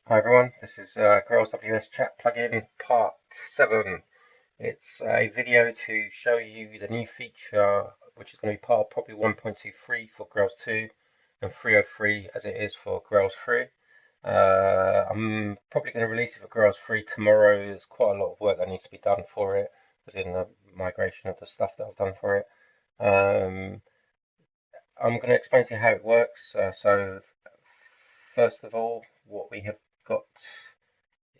Hi everyone, this is Grails wschat plugin part 7. It's a video to show you the new feature which is going to be part of probably 1.23 for Grails 2 and 303 as it is for Grails 3. I'm probably going to release it for Grails 3 tomorrow. There's quite a lot of work that needs to be done for it, as in the migration of the stuff that I've done for it. Um, I'm going to explain to you how it works. So first of all, what we have got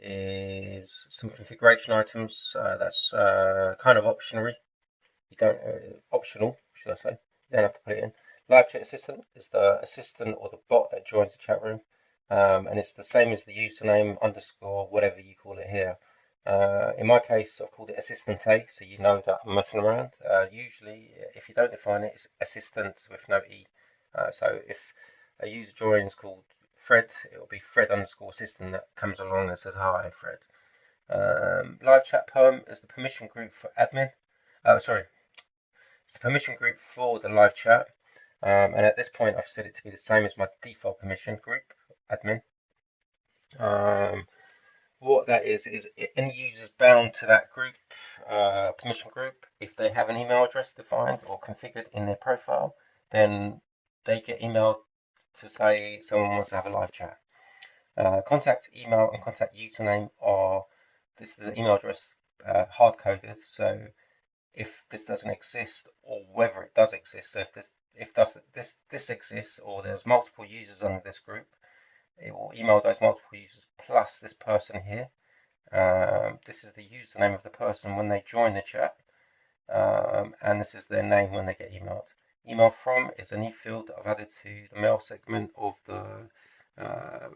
is some configuration items. That's kind of optional. You don't optional, should I say? You don't have to put it in. Live chat assistant is the assistant or the bot that joins the chat room, and it's the same as the username underscore whatever you call it here. In my case, I've called it assistant A, so you know that I'm messing around. Usually, if you don't define it, it's assistant with no E. So if a user joins called Fred, it will be Fred underscore assistant that comes along and says, "Hi, Fred." Live chat perm is the permission group for admin. Sorry, it's the permission group for the live chat. And at this point, I've set it to be the same as my default permission group, admin. What that is any users bound to that group, permission group, if they have an email address defined or configured in their profile, then they get emailed to say someone wants to have a live chat. Contact email and contact username are, this is the email address hard coded, so if this doesn't exist or whether it does exist, so if this exists or there's multiple users under this group, it will email those multiple users plus this person here. This is the username of the person when they join the chat, and this is their name when they get emailed. Email from is a new field that I've added to the mail segment of the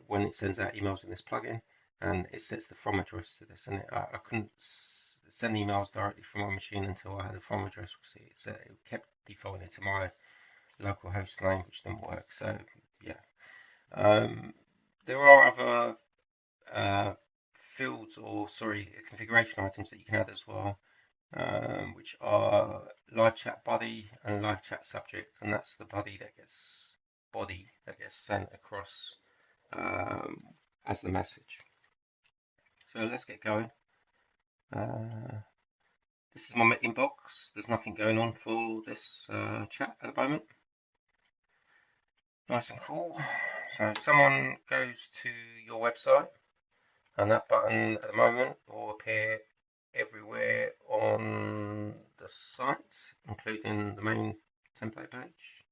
when it sends out emails in this plugin, and it sets the from address to this. And I couldn't send emails directly from my machine until I had a from address. So it kept defaulting it to my local host name, which didn't work. So yeah, there are other fields or sorry configuration items that you can add as well, which are live chat body and live chat subject, and that's the body that gets sent across as the message. So let's get going. This is my inbox. There's nothing going on for this chat at the moment. Nice and cool. So someone goes to your website, and that button at the moment will appear everywhere on the site, including the main template page.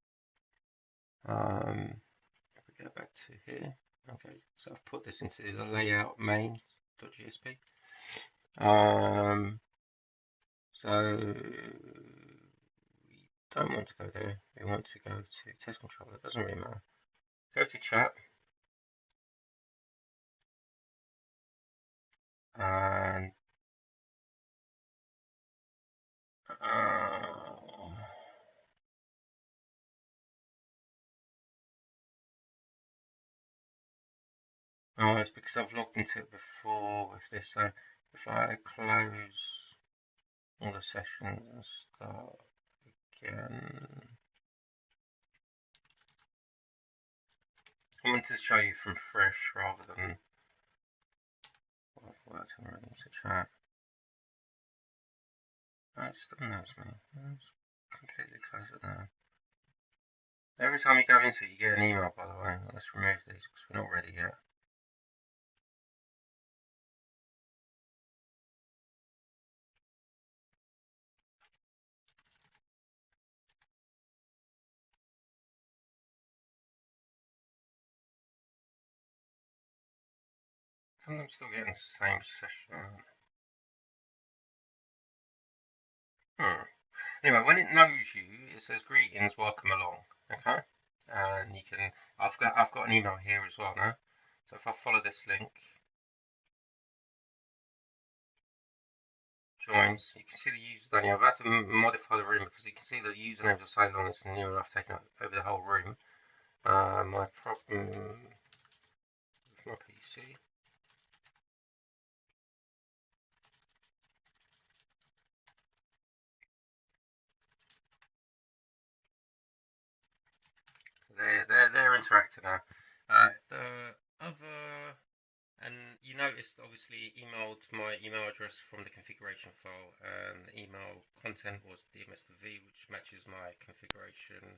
If we go back to here, okay, so I've put this into the layout main.gsp. So we don't want to go there. We want to go to test controller. It doesn't really matter. Go to chat, and oh, it's because I've logged into it before with this. So if I close all the sessions and start again, I want to show you from fresh rather than what I've worked on already to chat. That just doesn't notice me. Let's completely close it down. Every time you go into it, you get an email, by the way. Let's remove these because we're not ready yet. I'm still getting the same session. Anyway, when it knows you, it says greetings, welcome along. Okay, and you can. I've got an email here as well now. So if I follow this link, joins, you can see the username. I've had to modify the room because you can see the usernames are so long. It's near enough taken over the whole room. My problem with my PC. They're interacting now. The other you noticed obviously emailed my email address from the configuration file, and the email content was DMS2V, which matches my configuration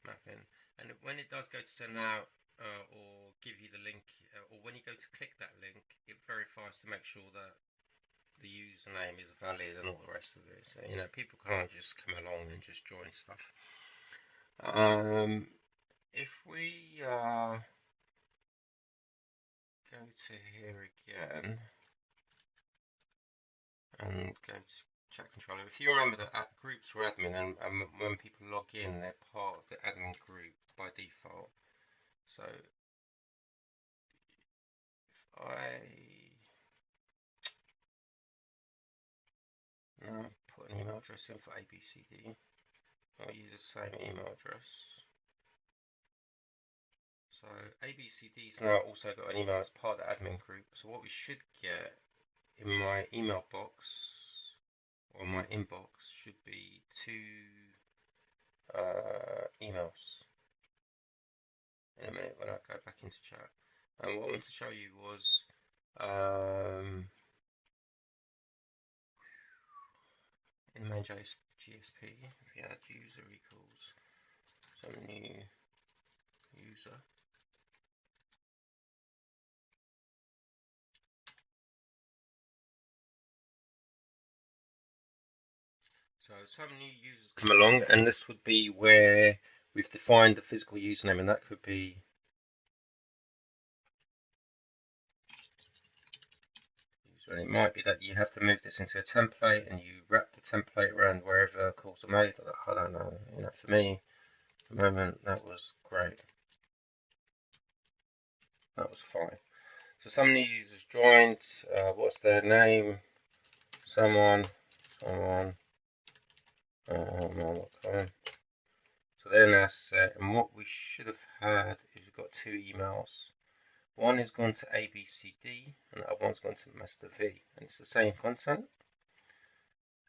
mapping. And when it does go to send out or give you the link, or when you go to click that link, it verifies to make sure that the username is valid and all the rest of it. So, you know, people can't just come along and just join stuff. If we go to here again and go to chat controller, if you remember that groups were admin, and when people log in, they're part of the admin group by default. So if I now put an email address in for ABCD, I'll use the same email address. So ABCD's now also got an email as part of the admin group. So what we should get in my email box, or my inbox, should be two emails in a minute when I go back into chat. And what I wanted to show you was in the main GSP, if you add user equals some new user. So some new users come along, and this would be where we've defined the physical username, and that could be user. And it might be that you have to move this into a template, and you wrap the template around wherever calls are made. I don't know. You know, for me, at the moment, that was great. That was fine. So some new users joined. What's their name? Someone. So they're now set, and what we should have had is we've got two emails. One has gone to ABCD, and the other one's gone to Master V, and it's the same content.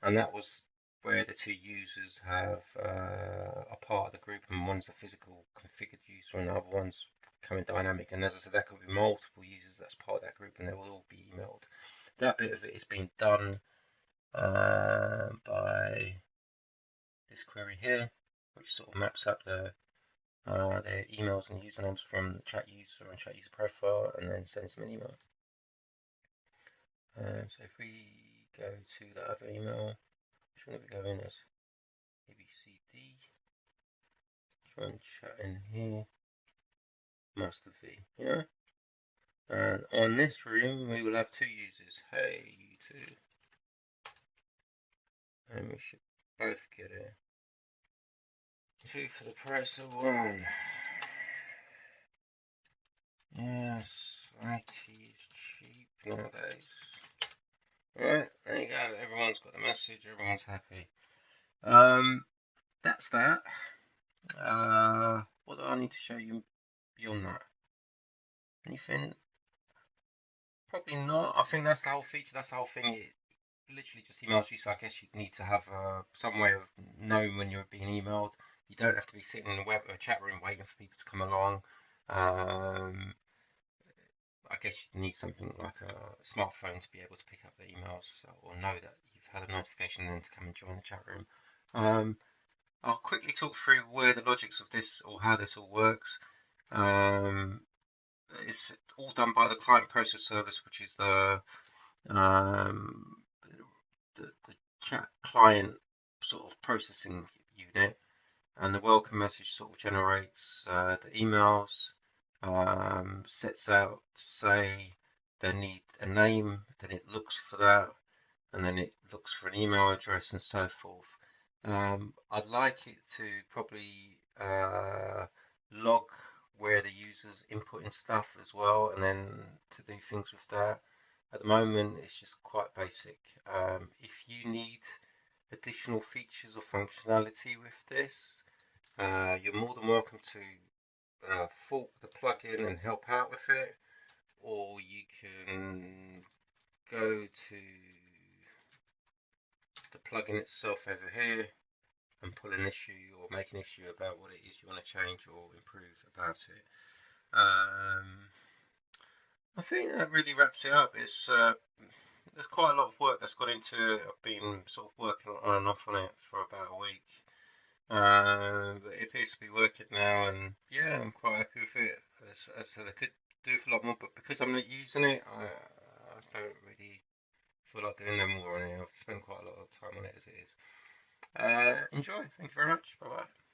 And that was where the two users have a part of the group, and one's a physical configured user, and the other one's coming dynamic. And as I said, that could be multiple users that's part of that group, and they will all be emailed. That bit of it is being done by this query here, which sort of maps up their emails and usernames from the chat user and chat user profile, and then sends them an email. So if we go to the other email, which one do we go in as? ABCD. Try and chat in here. Master V. Yeah. And on this room, we will have two users. Hey, you two. And we should both get it. Two for the price of one. Yes, IT is cheap nowadays. Right, there you go. Everyone's got the message. Everyone's happy. That's that. What do I need to show you beyond that? Anything? Probably not. I think that's the whole feature. That's the whole thing. It literally just emails you. So I guess you need to have some way of knowing when you're being emailed. You don't have to be sitting in a web or chat room waiting for people to come along. I guess you need something like a smartphone to be able to pick up the emails or know that you've had a notification and then to come and join the chat room. I'll quickly talk through where the logics of this or how this all works. It's all done by the client process service, which is the chat client sort of processing unit, and the welcome message sort of generates the emails, sets out, say they need a name, then it looks for that, and then it looks for an email address and so forth. I'd like it to probably log where the user's inputting stuff as well, and then to do things with that. At the moment, it's just quite basic. If you need additional features or functionality with this, you're more than welcome to fork the plugin and help out with it, or you can go to the plugin itself over here and pull an issue or make an issue about what it is you want to change or improve about it. I think that really wraps it up. It's there's quite a lot of work that's gone into it. I've been sort of working on and off on it for about a week. But it appears to be working now, and yeah, I'm quite happy with it. As I said, I could do it a lot more, but because I'm not using it, I don't really feel like doing no more on it. I've spent quite a lot of time on it as it is. Enjoy. Thank you very much. Bye bye.